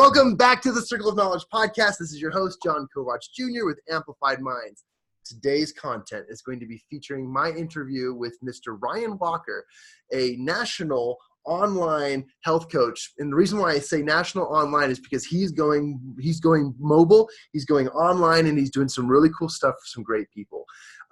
Welcome back to the Circle of Knowledge podcast. This is your host, John Kovacs Jr. with Amplified Minds. Today's content is going to be featuring my interview with Mr. Ryan Walker, a national online health coach. And the reason why I say national online is because he's going mobile, he's going online, and he's doing some really cool stuff for some great people.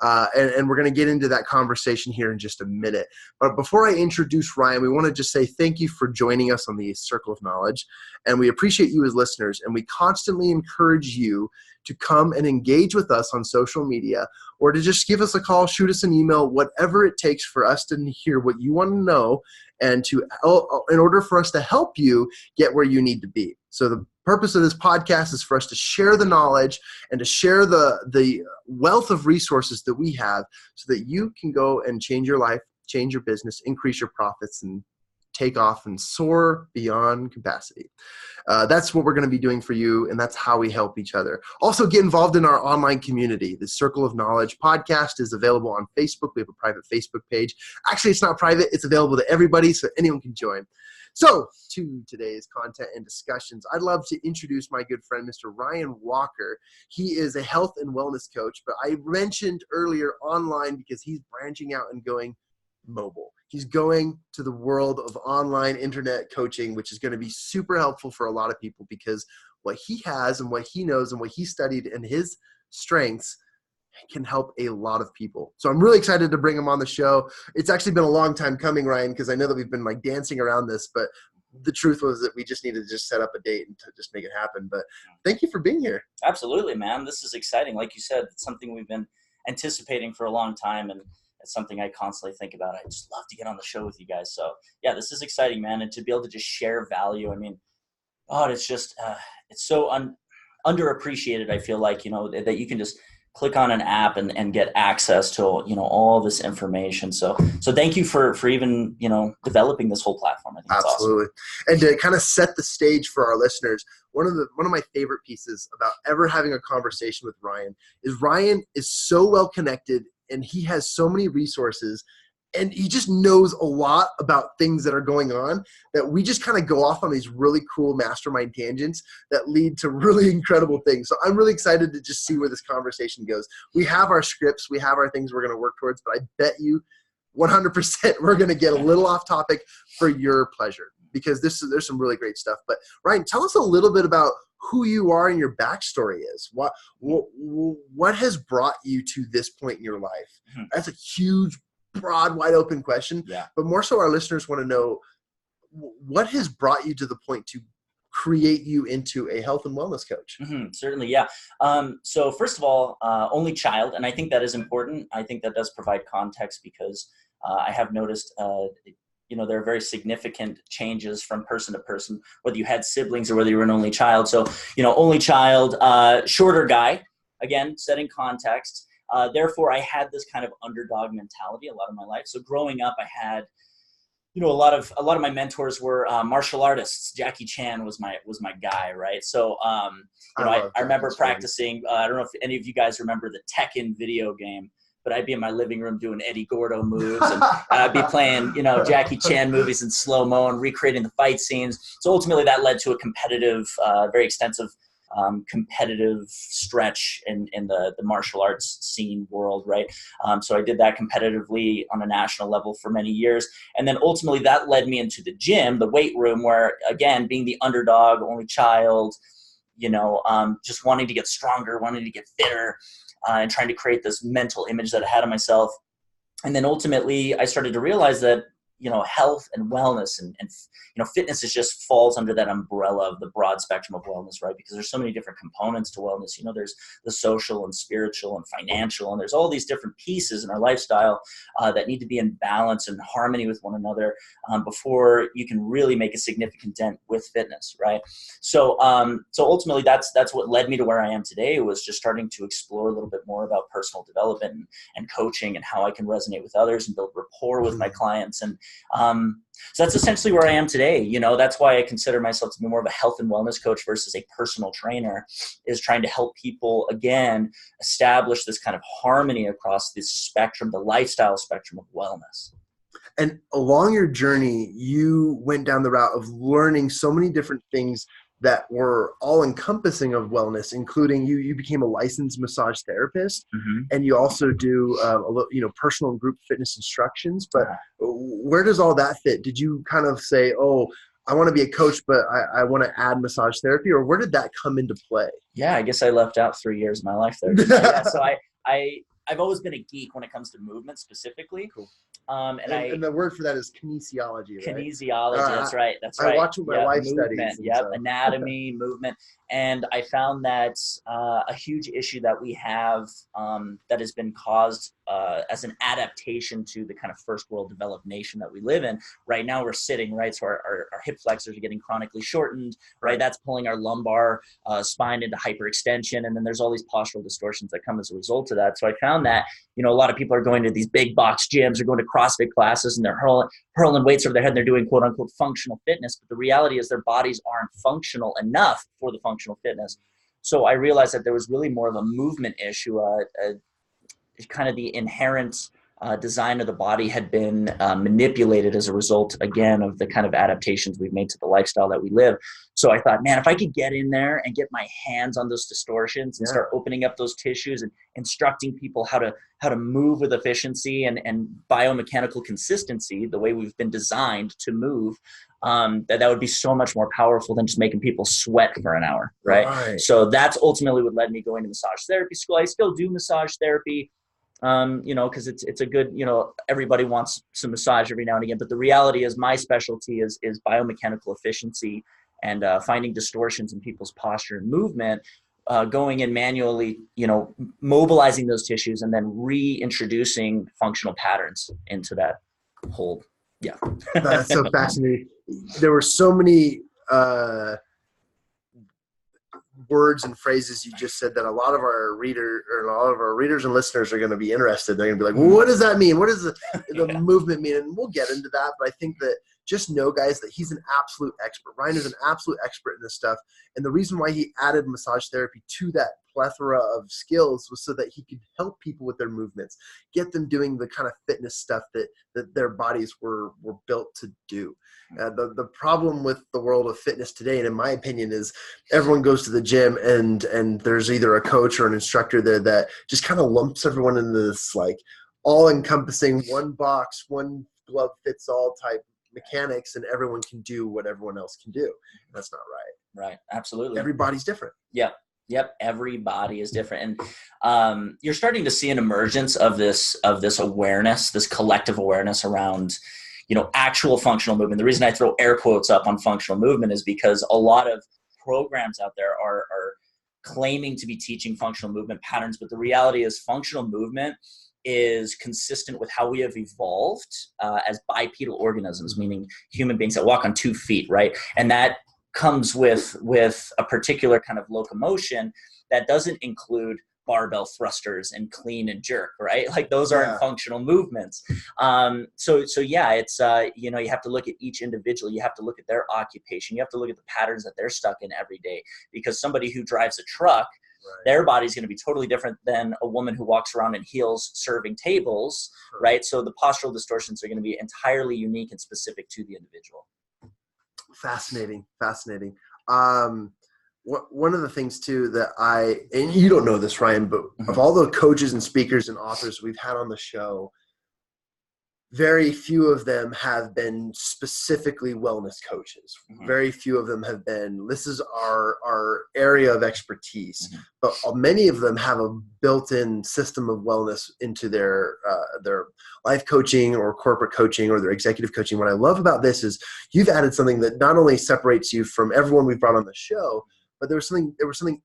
And we're going to get into that conversation here in just a minute. But before I introduce Ryan, we want to just say thank you for joining us on the Circle of Knowledge. And we appreciate you as listeners. And we constantly encourage you to come and engage with us on social media, or to just give us a call, shoot us an email, whatever it takes for us to hear what you want to know, and in order for us to help you get where you need to be. So the purpose of this podcast is for us to share the knowledge and to share the wealth of resources that we have so that you can go and change your life, change your business, increase your profits, and take off and soar beyond capacity. That's what we're going to be doing for you, and that's how we help each other. Also, get involved in our online community. The Circle of Knowledge podcast is available on Facebook. We have a private Facebook page. Actually, it's not private. It's available to everybody, so anyone can join. So, to today's content and discussions, I'd love to introduce my good friend, Mr. Ryan Walker. He is a health and wellness coach, but I mentioned earlier online because he's branching out and going mobile. He's going to the world of online internet coaching, which is going to be super helpful for a lot of people because what he has and what he knows and what he studied and his strengths can help a lot of people. So I'm really excited to bring him on the show. It's actually been a long time coming, Ryan, because I know that we've been like dancing around this, but the truth was that we just needed to just set up a date and to just make it happen. But thank you for being here. Absolutely, man. This is exciting. Like you said, it's something we've been anticipating for a long time, and it's something I constantly think about. I just love to get on the show with you guys. So yeah, this is exciting, man. And to be able to just share value. I mean, it's just, it's so underappreciated. I feel like, that you can just click on an app and get access to, all this information. So thank you for even, developing this whole platform. I think it's absolutely awesome. And to kind of set the stage for our listeners, one of my favorite pieces about ever having a conversation with Ryan is so well connected, and he has so many resources, and he just knows a lot about things that are going on that we just kind of go off on these really cool mastermind tangents that lead to really incredible things. So I'm really excited to just see where this conversation goes. We have our scripts, we have our things we're going to work towards, but I bet you 100% we're going to get a little off topic for your pleasure, because there's some really great stuff. But Ryan, tell us a little bit about who you are and your backstory is. What has brought you to this point in your life? Mm-hmm. That's a huge, broad, wide open question. Yeah. But more so our listeners want to know what has brought you to the point to create you into a health and wellness coach. Mm-hmm, certainly. Yeah. So first of all, only child. And I think that is important. I think that does provide context because I have noticed, there are very significant changes from person to person, whether you had siblings or whether you were an only child. So, only child, shorter guy, again, setting context. Therefore, I had this kind of underdog mentality a lot of my life. So growing up, I had, a lot of my mentors were martial artists. Jackie Chan was my guy, right? So, I remember practicing. I don't know if any of you guys remember the Tekken video game, but I'd be in my living room doing Eddie Gordo moves, and I'd be playing, Jackie Chan movies in slow-mo and recreating the fight scenes. So ultimately that led to a competitive, very extensive competitive stretch in the martial arts scene world, right? So I did that competitively on a national level for many years. And then ultimately that led me into the gym, the weight room, where, again, being the underdog, only child, just wanting to get stronger, wanting to get fitter, and trying to create this mental image that I had of myself. And then ultimately I started to realize that, health and wellness and fitness just falls under that umbrella of the broad spectrum of wellness, right? Because there's so many different components to wellness. There's the social and spiritual and financial, and there's all these different pieces in our lifestyle that need to be in balance and harmony with one another before you can really make a significant dent with fitness, right? So ultimately that's what led me to where I am today, was just starting to explore a little bit more about personal development and coaching and how I can resonate with others and build rapport with my clients. And so that's essentially where I am today. That's why I consider myself to be more of a health and wellness coach versus a personal trainer, is trying to help people, again, establish this kind of harmony across this spectrum, the lifestyle spectrum of wellness. And along your journey, you went down the route of learning so many different things that were all encompassing of wellness, including you became a licensed massage therapist, and you also do personal and group fitness instructions. But where does all that fit? Did you kind of say, oh, I want to be a coach, but I want to add massage therapy, or where did that come into play? Yeah, I guess I left out 3 years of my life there. Yeah, so I've always been a geek when it comes to movement specifically. Cool. And the word for that is kinesiology, right? Kinesiology, that's right. I watch what my wife movement, studies. So. Anatomy, movement. And I found that a huge issue that we have that has been caused as an adaptation to the kind of first world developed nation that we live in. Right now we're sitting, right? So our hip flexors are getting chronically shortened, right? That's pulling our lumbar spine into hyperextension. And then there's all these postural distortions that come as a result of that. So I found that, a lot of people are going to these big box gyms or going to CrossFit classes and they're hurling weights over their head and they're doing quote unquote functional fitness. But the reality is their bodies aren't functional enough for the functional fitness. So I realized that there was really more of a movement issue, kind of the inherent design of the body had been manipulated as a result, again, of the kind of adaptations we've made to the lifestyle that we live. So I thought, man, if I could get in there and get my hands on those distortions and start opening up those tissues and instructing people how to move with efficiency and biomechanical consistency, the way we've been designed to move, that would be so much more powerful than just making people sweat for an hour, right? So that's ultimately what led me going to massage therapy school. I still do massage therapy, because it's a good, everybody wants some massage every now and again. But the reality is my specialty is biomechanical efficiency and finding distortions in people's posture and movement, going in manually, mobilizing those tissues and then reintroducing functional patterns into that whole. Yeah. That's so fascinating. There were so many words and phrases you just said that a lot of our readers and listeners are going to be interested. They're going to be like, well, what does that mean? What does the movement mean? And we'll get into that. But I think that just know, guys, that he's an absolute expert. Ryan is an absolute expert in this stuff. And the reason why he added massage therapy to that plethora of skills was so that he could help people with their movements, get them doing the kind of fitness stuff that their bodies were built to do. The problem with the world of fitness today, and in my opinion, is everyone goes to the gym and there's either a coach or an instructor there that just kind of lumps everyone into this like all-encompassing one box, one glove fits all type mechanics, and everyone can do what everyone else can do. And that's not right. Right. Absolutely. Everybody's different. Yep. Everybody is different. And you're starting to see an emergence of this awareness, this collective awareness around, actual functional movement. The reason I throw air quotes up on functional movement is because a lot of programs out there are claiming to be teaching functional movement patterns. But the reality is functional movement is consistent with how we have evolved as bipedal organisms, meaning human beings that walk on 2 feet, right? And that comes with a particular kind of locomotion that doesn't include barbell thrusters and clean and jerk, right? Like those aren't functional movements. So yeah, it's, you have to look at each individual. You have to look at their occupation. You have to look at the patterns that they're stuck in every day, because somebody who drives a truck, their body's going to be totally different than a woman who walks around in heels serving tables, right? So the postural distortions are going to be entirely unique and specific to the individual. Fascinating. One of the things too that and you don't know this, Ryan, but of all the coaches and speakers and authors we've had on the show, very few of them have been specifically wellness coaches. Very few of them have been, this is our area of expertise. But many of them have a built-in system of wellness into their life coaching or corporate coaching or their executive coaching. What I love about this is you've added something that not only separates you from everyone we've brought on the show, but there was something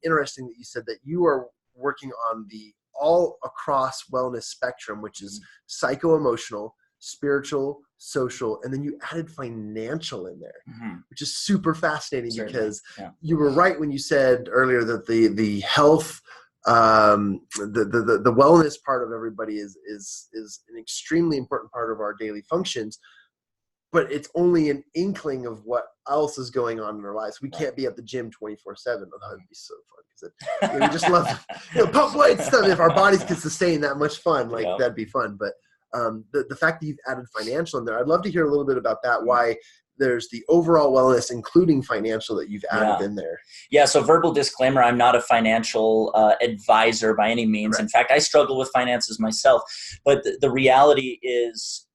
interesting that you said, that you are working on the all across wellness spectrum, which is psycho-emotional, spiritual, social, and then you added financial in there, which is super fascinating. Certainly. Because you were right when you said earlier that the health, the wellness part of everybody is an extremely important part of our daily functions, but it's only an inkling of what else is going on in our lives. We can't be at the gym 24/7. Oh, that'd be so fun, because we just love pump weights stuff. If our bodies could sustain that much fun, that'd be fun. But the fact that you've added financial in there, I'd love to hear a little bit about that. Why there's the overall wellness, including financial, that you've added in there. Yeah. So verbal disclaimer, I'm not a financial advisor by any means. Right. In fact, I struggle with finances myself. But the reality is,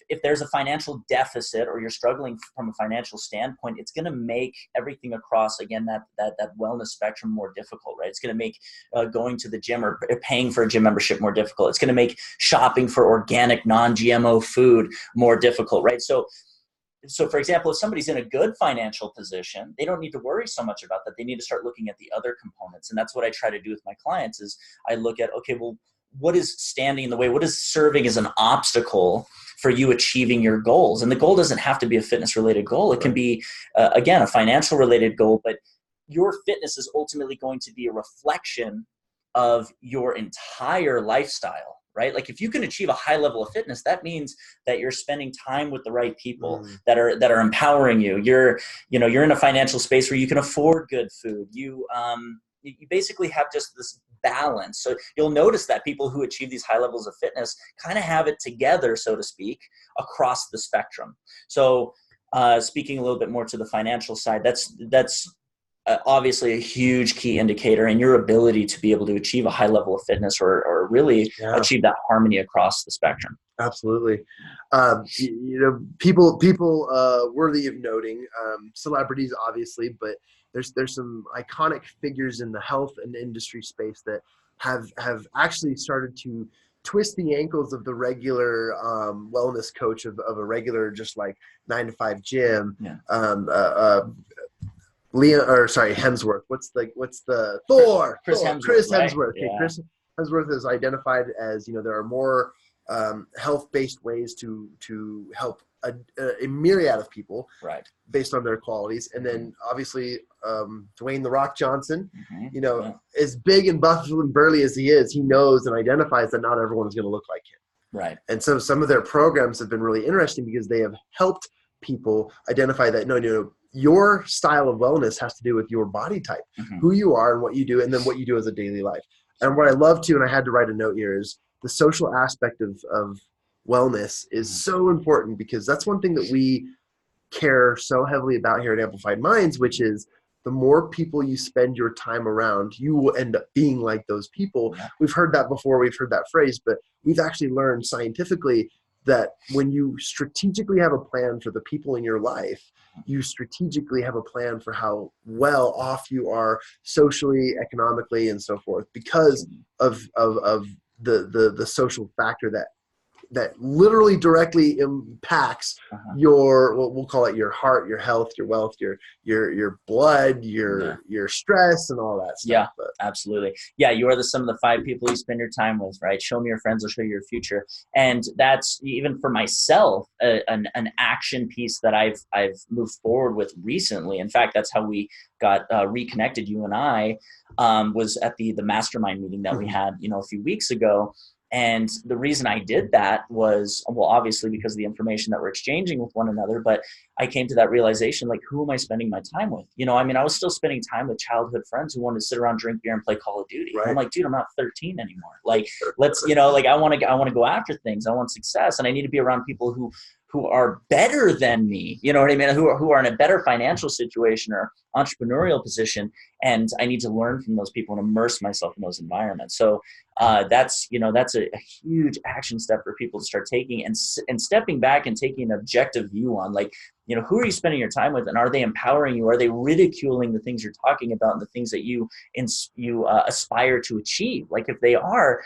if there's a financial deficit or you're struggling from a financial standpoint, it's going to make everything across, again, that wellness spectrum more difficult, right? It's going to make going to the gym or paying for a gym membership more difficult. It's going to make shopping for organic, non-GMO food more difficult, right? So for example, if somebody's in a good financial position, they don't need to worry so much about that. They need to start looking at the other components. And that's what I try to do with my clients is I look at, okay, well, what is standing in the way? What is serving as an obstacle for you achieving your goals? And the goal doesn't have to be a fitness related goal. It can be, again, a financial related goal, but your fitness is ultimately going to be a reflection of your entire lifestyle, right? Like if you can achieve a high level of fitness, that means that you're spending time with the right people that are empowering you. You're in a financial space where you can afford good food. You basically have just this balance. So you'll notice that people who achieve these high levels of fitness kind of have it together, so to speak, across the spectrum. So speaking a little bit more to the financial side, that's obviously a huge key indicator in your ability to be able to achieve a high level of fitness or really achieve that harmony across the spectrum. Absolutely. People worthy of noting, celebrities, obviously, but there's some iconic figures in the health and industry space that have actually started to twist the ankles of the regular wellness coach of a regular, just like 9-to-5 gym. Hemsworth. What's the Thor? Chris Hemsworth. Chris right? Hemsworth. Okay, yeah. Chris Hemsworth is identified as, there are more health-based ways to help a myriad of people, right, based on their qualities. And then obviously Dwayne "The Rock" Johnson, as big and buff and burly as he is, he knows and identifies that not everyone's going to look like him. Right. And so some of their programs have been really interesting because they have helped people identify that no, your style of wellness has to do with your body type, who you are and what you do, and then what you do as a daily life. And what I love to, and I had to write a note here, is the social aspect of wellness is so important, because that's one thing that we care so heavily about here at Amplified Minds, which is the more people you spend your time around, you will end up being like those people. Yeah. We've heard that before. We've heard that phrase, but we've actually learned scientifically that when you strategically have a plan for the people in your life, you strategically have a plan for how well off you are socially, economically, and so forth, because of the social factor that literally directly impacts your, we'll call it your heart, your health, your wealth, your blood, your stress, and all that stuff. Yeah, but absolutely. Yeah, you are the sum of the 5 people you spend your time with, right? Show me your friends, I'll show you your future. And that's, even for myself, an action piece that I've moved forward with recently. In fact, that's how we got reconnected, you and I, was at the Mastermind meeting that we had, a few weeks ago. And the reason I did that was, well, obviously because of the information that we're exchanging with one another, but I came to that realization, like, who am I spending my time with? I was still spending time with childhood friends who wanted to sit around, drink beer, and play Call of Duty. Right. I'm like, dude, I'm not 13 anymore. Like, let's, I want to go after things. I want success. And I need to be around people who are better than me, you know what I mean? Who are in a better financial situation or entrepreneurial position. And I need to learn from those people and immerse myself in those environments. So that's a huge action step for people to start taking and stepping back and taking an objective view on, like, who are you spending your time with, and are they empowering you? Are they ridiculing the things you're talking about and the things that you aspire to achieve? Like, if they are,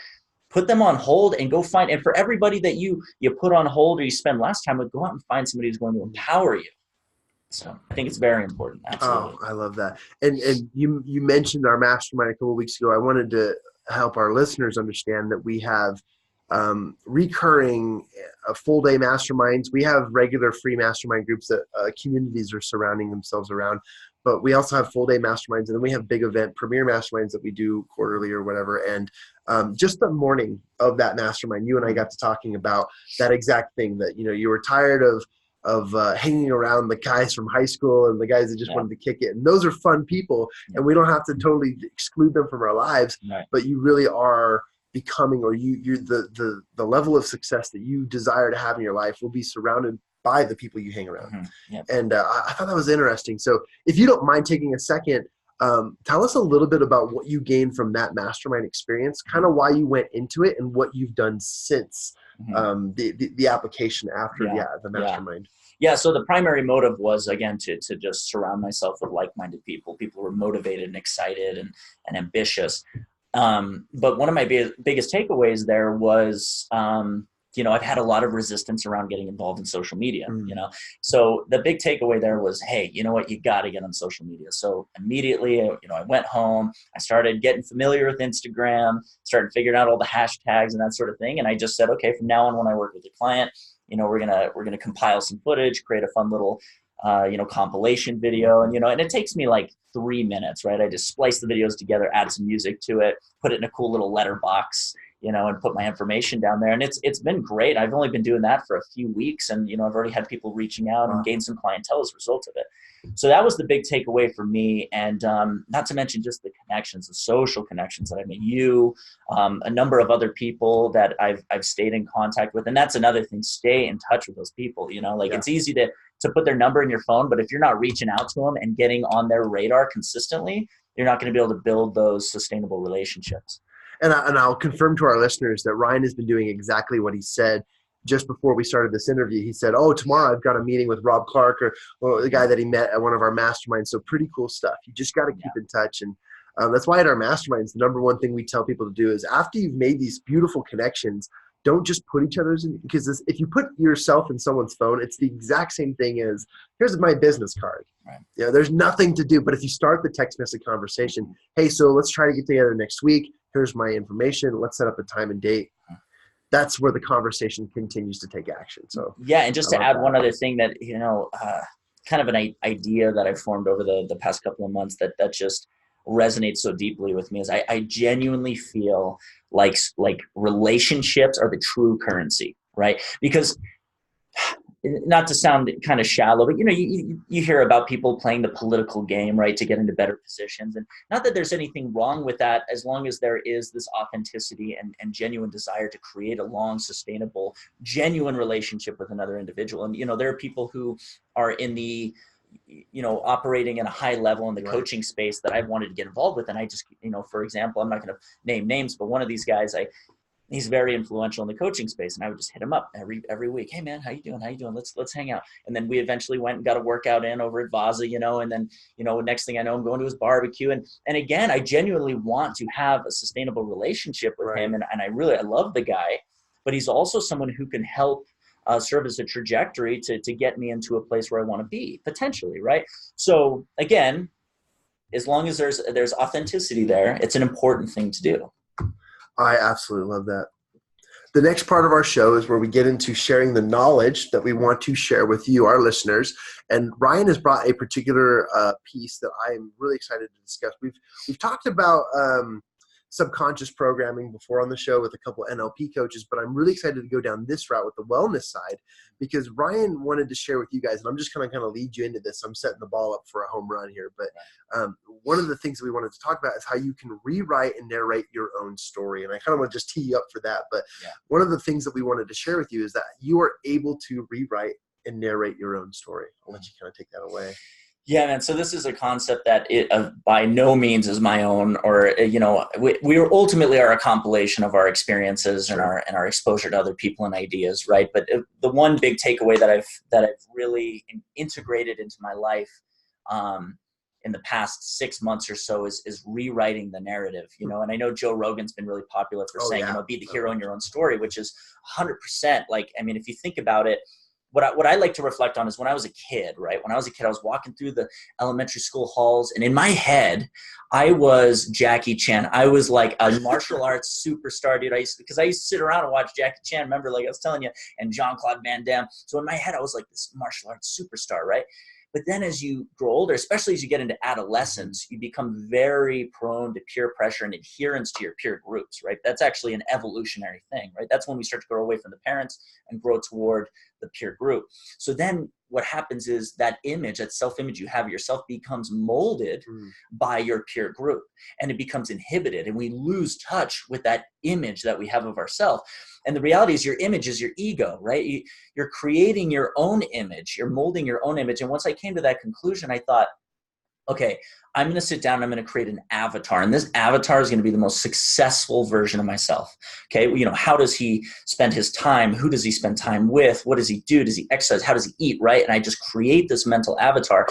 put them on hold and go find, and for everybody that you put on hold or you spend less time with, go out and find somebody who's going to empower you. So I think it's very important. Absolutely. Oh, I love that. And you mentioned our mastermind a couple of weeks ago. I wanted to help our listeners understand that we have recurring full day masterminds. We have regular free mastermind groups that communities are surrounding themselves around, but we also have full day masterminds, and then we have big event premier masterminds that we do quarterly or whatever. And just the morning of that mastermind, you and I got to talking about that exact thing, that, you were tired of hanging around the guys from high school and the guys that just wanted to kick it. And those are fun people, and we don't have to totally exclude them from our lives, but you really are becoming, or you're the level of success that you desire to have in your life will be surrounded by the people you hang around. Mm-hmm. Yep. And I thought that was interesting. So if you don't mind taking a second, tell us a little bit about what you gained from that mastermind experience, kind of why you went into it and what you've done since the application after the mastermind. Yeah, so the primary motive was, again, to just surround myself with like-minded people who were motivated and excited and ambitious. But one of my biggest takeaways there was, I've had a lot of resistance around getting involved in social media, So the big takeaway there was, hey, you know what, you got to get on social media. So immediately, I went home, I started getting familiar with Instagram, started figuring out all the hashtags and that sort of thing. And I just said, okay, from now on, when I work with a client, we're gonna compile some footage, create a fun little, compilation video, and it takes me like 3 minutes, right? I just splice the videos together, add some music to it, put it in a cool little letterbox, and put my information down there. And it's been great. I've only been doing that for a few weeks, and I've already had people reaching out and gained some clientele as a result of it. So that was the big takeaway for me. And not to mention just the connections, the social connections that I made, a number of other people that I've stayed in contact with. And that's another thing, stay in touch with those people. It's easy to put their number in your phone, but if you're not reaching out to them and getting on their radar consistently, you're not going to be able to build those sustainable relationships. And I'll confirm to our listeners that Ryan has been doing exactly what he said just before we started this interview. He said, tomorrow I've got a meeting with Rob Clark, or the guy that he met at one of our masterminds. So pretty cool stuff. You just got to keep in touch. And that's why at our masterminds, the number one thing we tell people to do is, after you've made these beautiful connections, don't just put each other's in, because if you put yourself in someone's phone, it's the exact same thing as, here's my business card. Right. There's nothing to do. But if you start the text message conversation, hey, so let's try to get together next week. Here's my information. Let's set up a time and date. That's where the conversation continues to take action. So and just to add one other thing that, kind of an idea that I've formed over the past couple of months that just resonates so deeply with me is I genuinely feel like relationships are the true currency, right? Because, not to sound kind of shallow, but you hear about people playing the political game, right, to get into better positions. And not that there's anything wrong with that, as long as there is this authenticity and genuine desire to create a long, sustainable, genuine relationship with another individual. And there are people who are in the operating in a high level in the coaching space that I've wanted to get involved with. And I just, for example, I'm not going to name names, but one of these guys, he's very influential in the coaching space. And I would just hit him up every week. Hey man, how you doing? Let's hang out. And then we eventually went and got a workout in over at Vaza, and then, next thing I know, I'm going to his barbecue. And again, I genuinely want to have a sustainable relationship with him. And I love the guy, but he's also someone who can help serve as a trajectory to get me into a place where I want to be potentially. Right. So again, as long as there's authenticity there, it's an important thing to do. I absolutely love that. The next part of our show is where we get into sharing the knowledge that we want to share with you, our listeners. And Ryan has brought a particular piece that I am really excited to discuss. We've talked about subconscious programming before on the show with a couple NLP coaches, but I'm really excited to go down this route with the wellness side, because Ryan wanted to share with you guys, and I'm just going to kind of lead you into this. I'm setting the ball up for a home run here, but one of the things that we wanted to talk about is how you can rewrite and narrate your own story. And I kind of want to just tee you up for that. But one of the things that we wanted to share with you is that you are able to rewrite and narrate your own story. I'll let you kind of take that away. Yeah, man. So this is a concept that by no means is my own, or we ultimately are a compilation of our experiences and our exposure to other people and ideas, right? But the one big takeaway that I've really integrated into my life in the past 6 months or so is rewriting the narrative, and I know Joe Rogan's been really popular for saying, be the hero in your own story, which is 100%. Like, I mean, if you think about it, what I like to reflect on is when I was a kid, right? When I was a kid, I was walking through the elementary school halls, and in my head, I was Jackie Chan. I was like a martial arts superstar, dude. Because I used to sit around and watch Jackie Chan, remember, like I was telling you, and Jean-Claude Van Damme. So in my head, I was like this martial arts superstar, right? But then as you grow older, especially as you get into adolescence, you become very prone to peer pressure and adherence to your peer groups, right? That's actually an evolutionary thing, right? That's when we start to grow away from the parents and grow toward the peer group. So then what happens is that image, that self-image you have of yourself becomes molded by your peer group, and it becomes inhibited, and we lose touch with that image that we have of ourselves. And the reality is your image is your ego, right? You're creating your own image. You're molding your own image. And once I came to that conclusion, I thought, okay, I'm going to sit down and I'm going to create an avatar. And this avatar is going to be the most successful version of myself. Okay. You know, how does he spend his time? Who does he spend time with? What does he do? Does he exercise? How does he eat? Right. And I just create this mental avatar.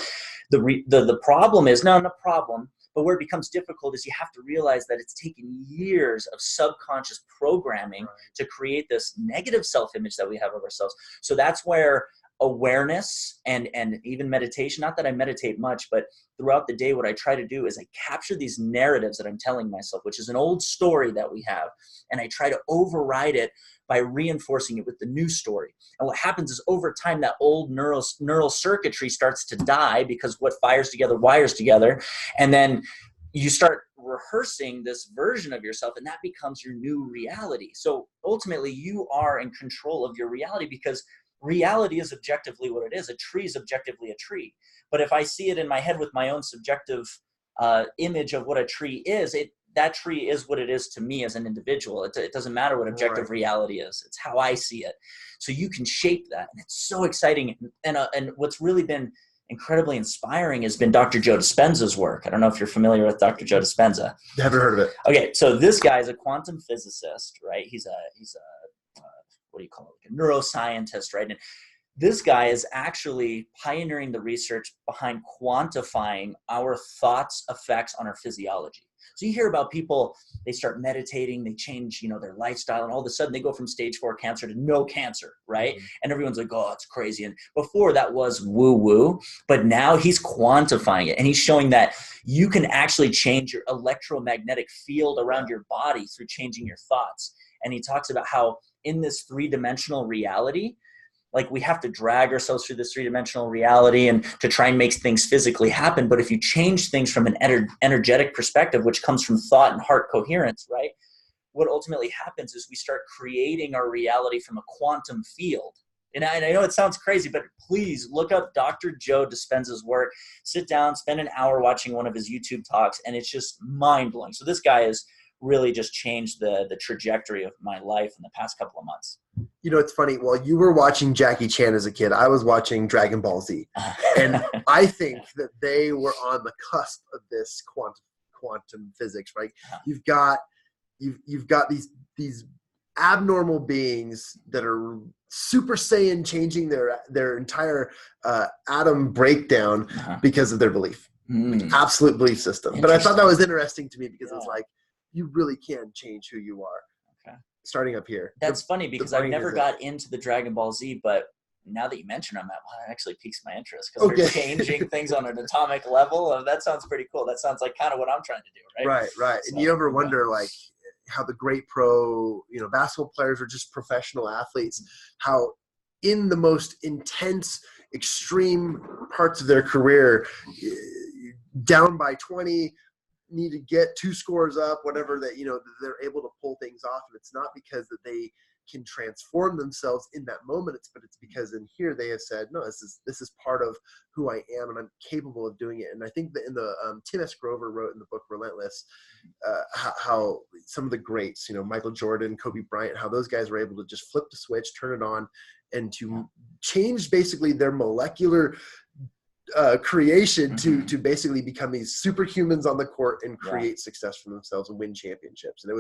The problem is, no problem. But where it becomes difficult is you have to realize that it's taken years of subconscious programming to create this negative self-image that we have of ourselves. So that's where awareness and even meditation, not that I meditate much, but throughout the day, what I try to do is I capture these narratives that I'm telling myself, which is an old story that we have, and I try to override it by reinforcing it with the new story. And what happens is over time, that old neural circuitry starts to die, because what fires together wires together. And then you start rehearsing this version of yourself, and that becomes your new reality. So ultimately, you are in control of your reality, because reality is objectively what it is. A tree is objectively a tree. But if I see it in my head with my own subjective image of what a tree is, that tree is what it is to me as an individual. It doesn't matter what objective reality is. It's how I see it. So you can shape that. And it's so exciting. And what's really been incredibly inspiring has been Dr. Joe Dispenza's work. I don't know if you're familiar with Dr. Joe Dispenza. Never heard of it. Okay, so this guy is a quantum physicist, right? He's a what do you call it? Like a neuroscientist, right? And this guy is actually pioneering the research behind quantifying our thoughts' effects on our physiology. So you hear about people, they start meditating, they change, their lifestyle, and all of a sudden they go from stage 4 cancer to no cancer, right? And everyone's like, oh, it's crazy. And before that was woo-woo, but now he's quantifying it, and he's showing that you can actually change your electromagnetic field around your body through changing your thoughts. And he talks about how in this 3-dimensional reality, like we have to drag ourselves through this 3-dimensional reality and to try and make things physically happen. But if you change things from an energetic perspective, which comes from thought and heart coherence, right? What ultimately happens is we start creating our reality from a quantum field. And I know it sounds crazy, but please look up Dr. Joe Dispenza's work. Sit down, spend an hour watching one of his YouTube talks, and it's just mind-blowing. So this guy is really just changed the trajectory of my life in the past couple of months. It's funny. While you were watching Jackie Chan as a kid, I was watching Dragon Ball Z. And I think that they were on the cusp of this quantum physics, right? You've got these abnormal beings that are Super Saiyan, changing their entire atom breakdown because of their belief. Absolute belief system. But I thought that was interesting to me, because it's like, you really can change who you are. Okay. Starting up here. That's funny, because I've never got into the Dragon Ball Z, but now that you mention it, I'm like, wow, that actually piques my interest, because they're changing things on an atomic level. That sounds pretty cool. That sounds like kind of what I'm trying to do, right? Right. So, and you ever wonder, like, how the great pro, basketball players or just professional athletes, how in the most intense, extreme parts of their career, down by 20, need to get 2 scores up, whatever, that they're able to pull things off. And it's not because that they can transform themselves in that moment, but it's because in here they have said, no, this is part of who I am, and I'm capable of doing it. And I think that in the Tim S. Grover wrote in the book Relentless, how some of the greats, Michael Jordan, Kobe Bryant, how those guys were able to just flip the switch, turn it on, and to change basically their molecular creation to basically become these superhumans on the court and create success for themselves and win championships. And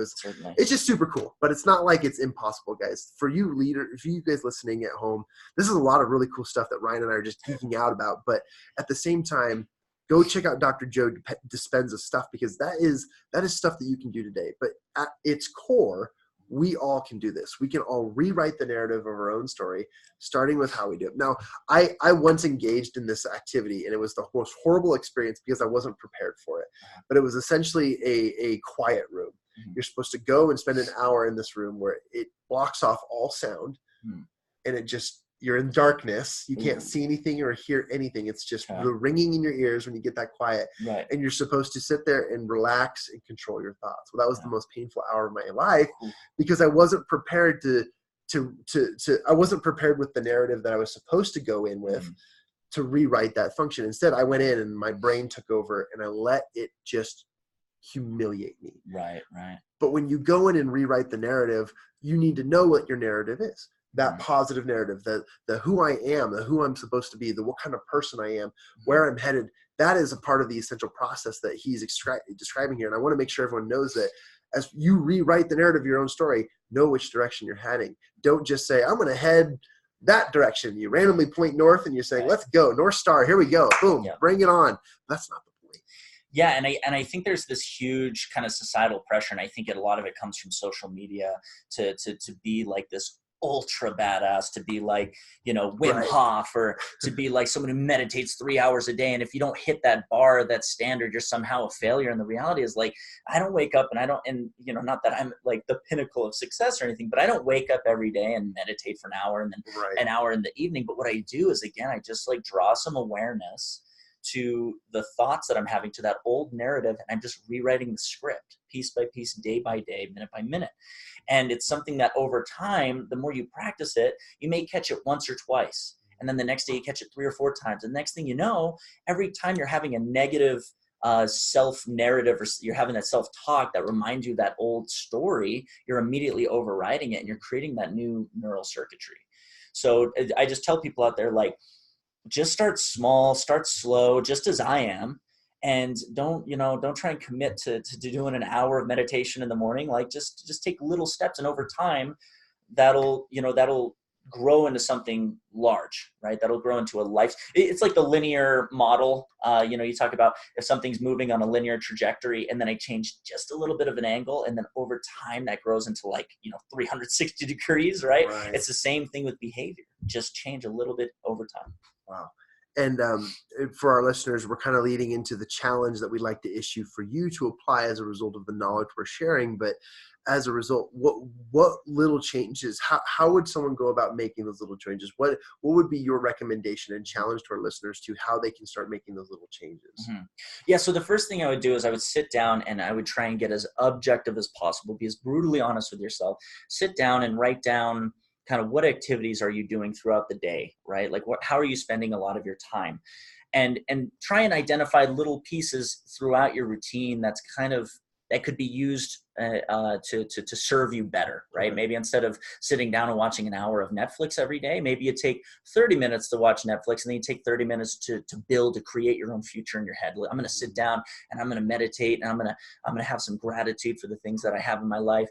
it's just super cool, but it's not like it's impossible, guys. For you guys listening at home, this is a lot of really cool stuff that Ryan and I are just geeking out about. But at the same time, go check out Dr. Joe Dispenza's stuff, because that is stuff that you can do today. But at its core, we all can do this. We can all rewrite the narrative of our own story, starting with how we do it. Now, I once engaged in this activity, and it was the most horrible experience because I wasn't prepared for it. But it was essentially a quiet room. You're supposed to go and spend an hour in this room where it blocks off all sound, and you're in darkness. You can't see anything or hear anything. It's just the ringing in your ears when you get that quiet. Right. And you're supposed to sit there and relax and control your thoughts. Well, that was the most painful hour of my life, because I wasn't prepared to I wasn't prepared with the narrative that I was supposed to go in with to rewrite that function. Instead, I went in and my brain took over and I let it just humiliate me. Right, right. But when you go in and rewrite the narrative, you need to know what your narrative is. That positive narrative, the who I am, the who I'm supposed to be, the what kind of person I am, where I'm headed. That is a part of the essential process that he's describing here. And I want to make sure everyone knows that as you rewrite the narrative of your own story, know which direction you're heading. Don't just say, I'm going to head that direction. You randomly point north and you're saying, let's go, North Star, here we go, boom, bring it on. That's not the point. Yeah, and I think there's this huge kind of societal pressure, and I think a lot of it comes from social media to be like this ultra badass, to be like, you know, Wim Hof, or to be like someone who meditates 3 hours a day. And if you don't hit that bar, that standard, you're somehow a failure. And the reality is, like, I don't wake up and you know, not that I'm like the pinnacle of success or anything, but I don't wake up every day and meditate for an hour and then an hour in the evening. But what I do is, again, I just like draw some awareness to the thoughts that I'm having, to that old narrative, and I'm just rewriting the script piece by piece, day by day, minute by minute. And it's something that over time, the more you practice it, you may catch it once or twice. And then the next day you catch it 3 or 4 times. And the next thing you know, every time you're having a negative self-narrative, or you're having that self-talk that reminds you of that old story, you're immediately overriding it and you're creating that new neural circuitry. So I just tell people out there, like, just start small, start slow, just as I am. And don't try and commit to doing an hour of meditation in the morning. Like, just take little steps, and over time that'll grow into something large, right? That'll grow into a life. It's like the linear model. You talk about if something's moving on a linear trajectory and then I change just a little bit of an angle, and then over time that grows into 360 degrees, right? It's the same thing with behavior. Just change a little bit over time. Wow. And for our listeners, we're kind of leading into the challenge that we'd like to issue for you to apply as a result of the knowledge we're sharing. But as a result, what little changes, how would someone go about making those little changes? What would be your recommendation and challenge to our listeners to how they can start making those little changes? Yeah. So the first thing I would do is I would sit down and I would try and get as objective as possible, be as brutally honest with yourself, sit down and write down kind of what activities are you doing throughout the day, right? Like how are you spending a lot of your time? And try and identify little pieces throughout your routine that could be used to serve you better, right? Maybe instead of sitting down and watching an hour of Netflix every day, maybe you take 30 minutes to watch Netflix, and then you take 30 minutes to create your own future in your head. I'm going to sit down and I'm going to meditate, and I'm going to have some gratitude for the things that I have in my life.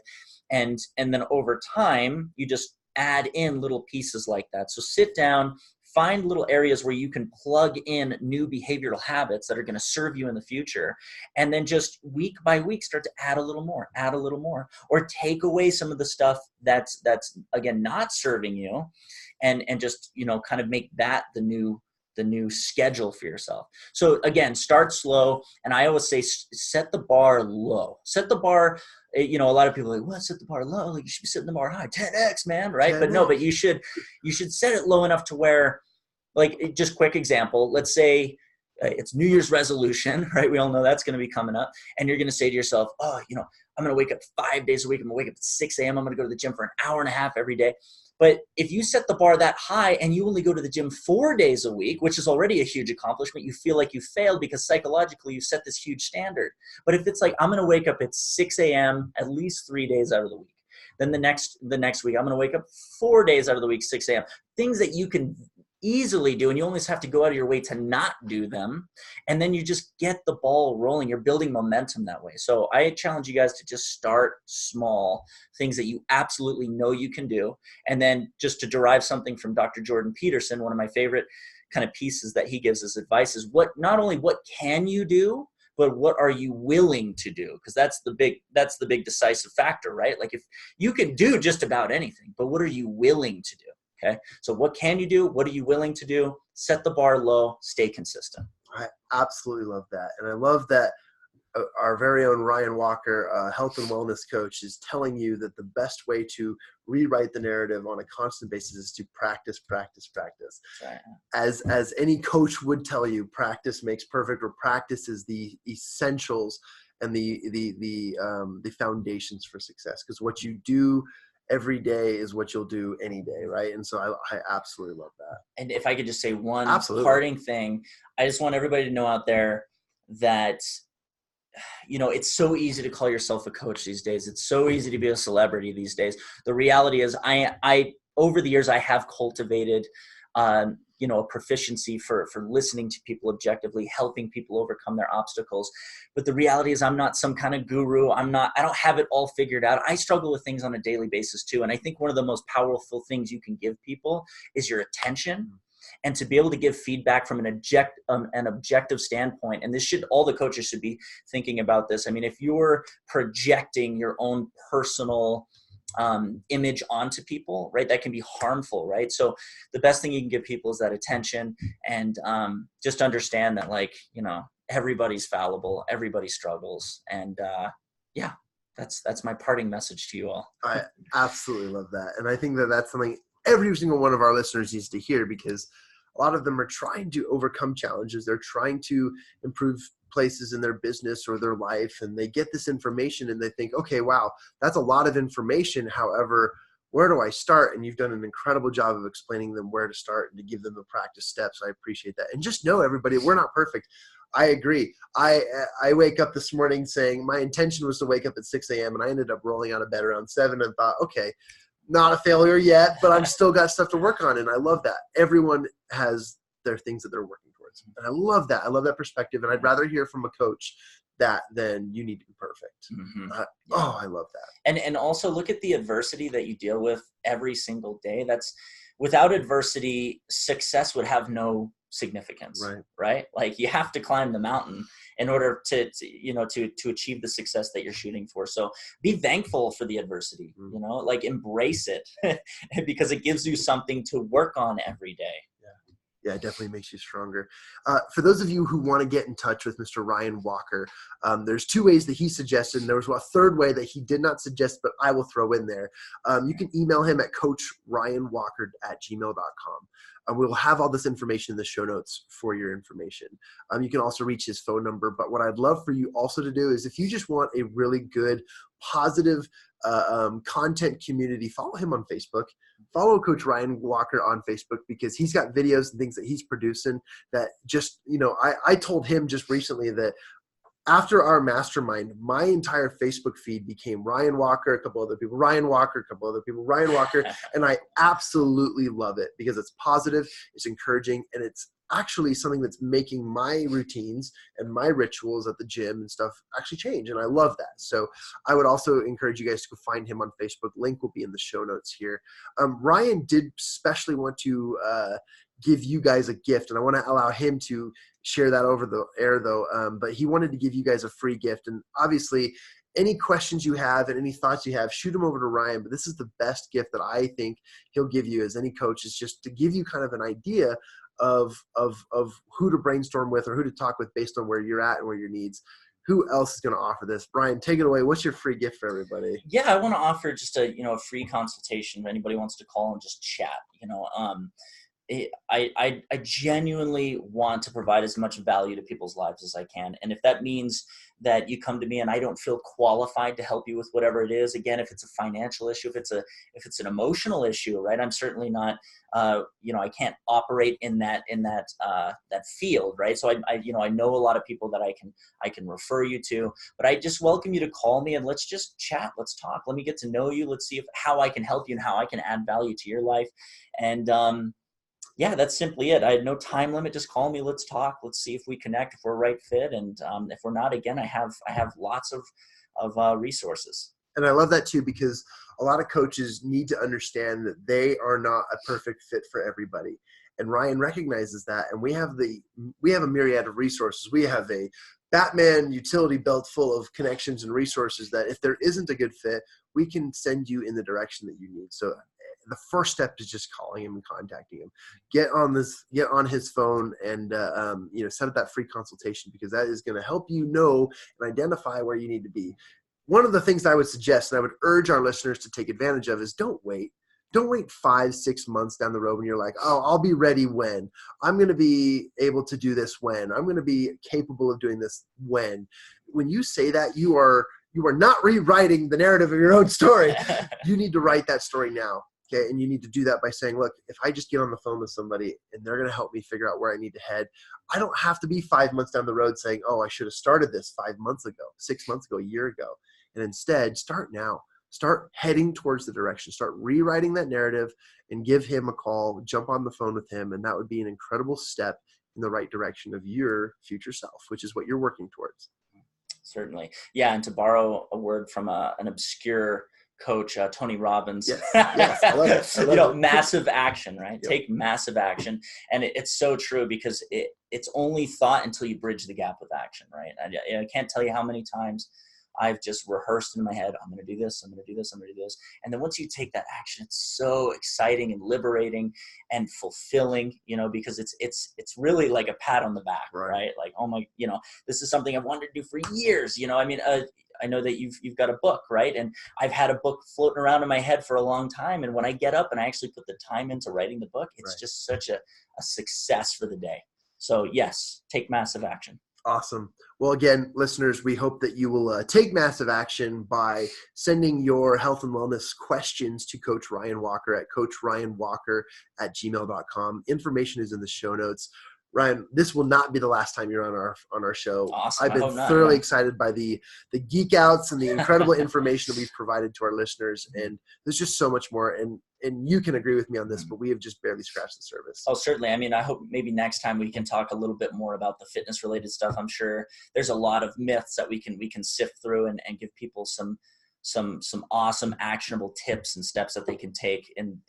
And then over time, you just add in little pieces like that. So sit down, find little areas where you can plug in new behavioral habits that are going to serve you in the future. And then just week by week, start to add a little more, or take away some of the stuff that's again, not serving you, and just, kind of make that the new schedule for yourself. So again, start slow. And I always say, set the bar low. Set the bar, a lot of people are like, what, set the bar low? Like, you should be setting the bar high, 10x, man, right? 10X. But no, but you should set it low enough to where, like, just quick example, let's say it's New Year's resolution, right? We all know that's going to be coming up. And you're going to say to yourself, I'm going to wake up 5 days a week. I'm going to wake up at 6 a.m. I'm going to go to the gym for an hour and a half every day. But if you set the bar that high and you only go to the gym 4 days a week, which is already a huge accomplishment, you feel like you failed because psychologically you set this huge standard. But if it's like, I'm going to wake up at 6 a.m. at least 3 days out of the week, then the next week, I'm going to wake up 4 days out of the week, 6 a.m. Things that you can easily do, and you always have to go out of your way to not do them, and then you just get the ball rolling. You're building momentum that way. So I challenge you guys to just start small, things that you absolutely know you can do, and then just to derive something from Dr. Jordan Peterson, one of my favorite kind of pieces that he gives as advice is not only what can you do, but what are you willing to do? Because that's the big decisive factor, right? Like, if you can do just about anything, but what are you willing to do? Okay. So what can you do? What are you willing to do? Set the bar low, stay consistent. I absolutely love that. And I love that our very own Ryan Walker, health and wellness coach, is telling you that the best way to rewrite the narrative on a constant basis is to practice. Right. As any coach would tell you, practice makes perfect, or practice is the essentials and the foundations for success. Because what you do every day is what you'll do any day, right? And so I absolutely love that. And if I could just say one Absolutely. parting thing, I just want everybody to know out there that, you know, it's so easy to call yourself a coach these days. It's so easy to be a celebrity these days. The reality is I over the years, I have cultivated, you know, a proficiency for listening to people objectively, helping people overcome their obstacles. But the reality is I'm not some kind of guru. I don't have it all figured out. I struggle with things on a daily basis too. And I think one of the most powerful things you can give people is your attention. And to be able to give feedback from an objective standpoint, and all the coaches should be thinking about this. I mean, if you're projecting your own personal image onto people, right, that can be harmful, right? So the best thing you can give people is that attention, and just understand that, like, you know, everybody's fallible, everybody struggles, and yeah, that's my parting message to you all. I absolutely love that, and I think that that's something every single one of our listeners needs to hear, because a lot of them are trying to overcome challenges. They're trying to improve places in their business or their life, and they get this information and they think, okay, wow, that's a lot of information. However, where do I start? And you've done an incredible job of explaining them where to start and to give them the practice steps. I appreciate that. And just know, everybody, we're not perfect. I agree. I wake up this morning saying my intention was to wake up at 6 a.m. and I ended up rolling out of bed around 7 and thought, okay, not a failure yet, but I've still got stuff to work on. And I love that. Everyone has their things that they're working towards. And I love that. I love that perspective. And I'd rather hear from a coach that than you need to be perfect. Mm-hmm. Oh, I love that. And also look at the adversity that you deal with every single day. Without adversity, success would have no significance, right? Like, you have to climb the mountain in order to achieve the success that you're shooting for. So be thankful for the adversity, you know, like, embrace it because it gives you something to work on every day. Yeah, it definitely makes you stronger. For those of you who want to get in touch with Mr. Ryan Walker, there's 2 ways that he suggested, and there was a third way that he did not suggest, but I will throw in there. You can email him at coachryanwalker@gmail.com. We'll have all this information in the show notes for your information. You can also reach his phone number, but what I'd love for you also to do is, if you just want a really good, positive content community, follow him on Facebook. Follow Coach Ryan Walker on Facebook, because he's got videos and things that he's producing that just, you know, I told him just recently that after our mastermind, my entire Facebook feed became Ryan Walker, a couple other people, Ryan Walker, a couple other people, Ryan Walker. And I absolutely love it because it's positive, it's encouraging, and it's actually something that's making my routines and my rituals at the gym and stuff actually change. And I love that. So I would also encourage you guys to go find him on Facebook. Link will be in the show notes here. Ryan did especially want to give you guys a gift, and I want to allow him to share that over the air though. But he wanted to give you guys a free gift. And obviously, any questions you have and any thoughts you have, shoot them over to Ryan. But this is the best gift that I think he'll give you as any coach, is just to give you kind of an idea of who to brainstorm with or who to talk with based on where you're at and where your needs. Who else is going to offer this? Brian, take it away. What's your free gift for everybody? Yeah, I want to offer just a free consultation if anybody wants to call and just chat. I genuinely want to provide as much value to people's lives as I can. And if that means that you come to me and I don't feel qualified to help you with whatever it is, again, if it's a financial issue, if it's an emotional issue, right? I'm certainly not, I can't operate in that field, right? So I know a lot of people that I can refer you to, but I just welcome you to call me and let's just chat. Let's talk. Let me get to know you. Let's see how I can help you and how I can add value to your life. And, yeah, that's simply it. I had no time limit. Just call me. Let's talk. Let's see if we connect, if we're a right fit. And if we're not, again, I have lots of resources. And I love that too, because a lot of coaches need to understand that they are not a perfect fit for everybody. And Ryan recognizes that. And we have a myriad of resources. We have a Batman utility belt full of connections and resources that if there isn't a good fit, we can send you in the direction that you need. So the first step is just calling him and contacting him. Get on his phone and set up that free consultation, because that is going to help you know and identify where you need to be. One of the things I would suggest, and I would urge our listeners to take advantage of, is don't wait. Don't wait 5-6 months down the road when you're like, oh, I'll be ready when. I'm going to be able to do this when. I'm going to be capable of doing this when. When you say that, you are you are not rewriting the narrative of your own story. You need to write that story now. Okay. And you need to do that by saying, look, if I just get on the phone with somebody and they're going to help me figure out where I need to head, I don't have to be 5 months down the road saying, oh, I should have started this 5 months ago, 6 months ago, a year ago. And instead, start now. Start heading towards the direction. Start rewriting that narrative and give him a call, jump on the phone with him. And that would be an incredible step in the right direction of your future self, which is what you're working towards. Certainly. Yeah. And to borrow a word from an obscure coach, Tony Robbins, yes, I love it. I love it. Massive action, right? Yep. Take massive action. And it's so true because it's only thought until you bridge the gap with action, right? I can't tell you how many times I've just rehearsed in my head, I'm going to do this, I'm going to do this, I'm going to do this. And then once you take that action, it's so exciting and liberating and fulfilling, because it's really like a pat on the back, right? Like, oh my, this is something I've wanted to do for years. I know that you've got a book, right? And I've had a book floating around in my head for a long time. And when I get up and I actually put the time into writing the book, it's just such a success for the day. So yes, take massive action. Awesome. Well, again, listeners, we hope that you will take massive action by sending your health and wellness questions to Coach Ryan Walker at coachryanwalker@gmail.com. Information is in the show notes. Ryan, this will not be the last time you're on our show. Awesome. I've been thoroughly excited by the geek outs and the incredible information that we've provided to our listeners. And there's just so much more. And you can agree with me on this, but we have just barely scratched the surface. Oh, certainly. I mean, I hope maybe next time we can talk a little bit more about the fitness related stuff. I'm sure there's a lot of myths that we can sift through and give people some awesome actionable tips and steps that they can take in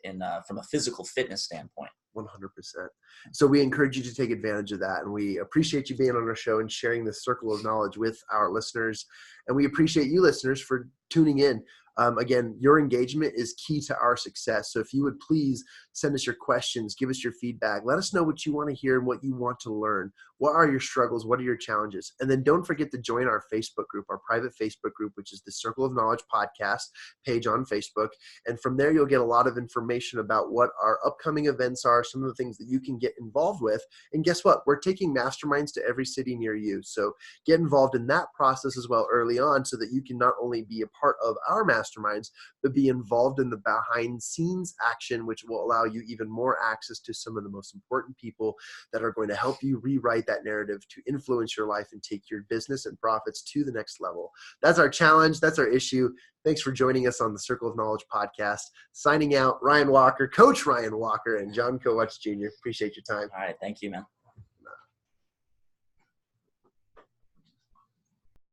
from a physical fitness standpoint. 100%. So we encourage you to take advantage of that. And we appreciate you being on our show and sharing this circle of knowledge with our listeners. And we appreciate you listeners for tuning in. Again, your engagement is key to our success. So if you would please send us your questions, give us your feedback, let us know what you want to hear and what you want to learn. What are your struggles? What are your challenges? And then don't forget to join our Facebook group, our private Facebook group, which is the Circle of Knowledge podcast page on Facebook. And from there, you'll get a lot of information about what our upcoming events are, some of the things that you can get involved with. And guess what? We're taking masterminds to every city near you. So get involved in that process as well early on so that you can not only be a part of our masterminds, but be involved in the behind scenes action, which will allow you even more access to some of the most important people that are going to help you rewrite that narrative to influence your life and take your business and profits to the next level. That's our challenge. That's our issue. Thanks for joining us on the Circle of Knowledge podcast. Signing out, Ryan Walker, Coach Ryan Walker, and John Kovacs Jr. Appreciate your time. All right. Thank you, man.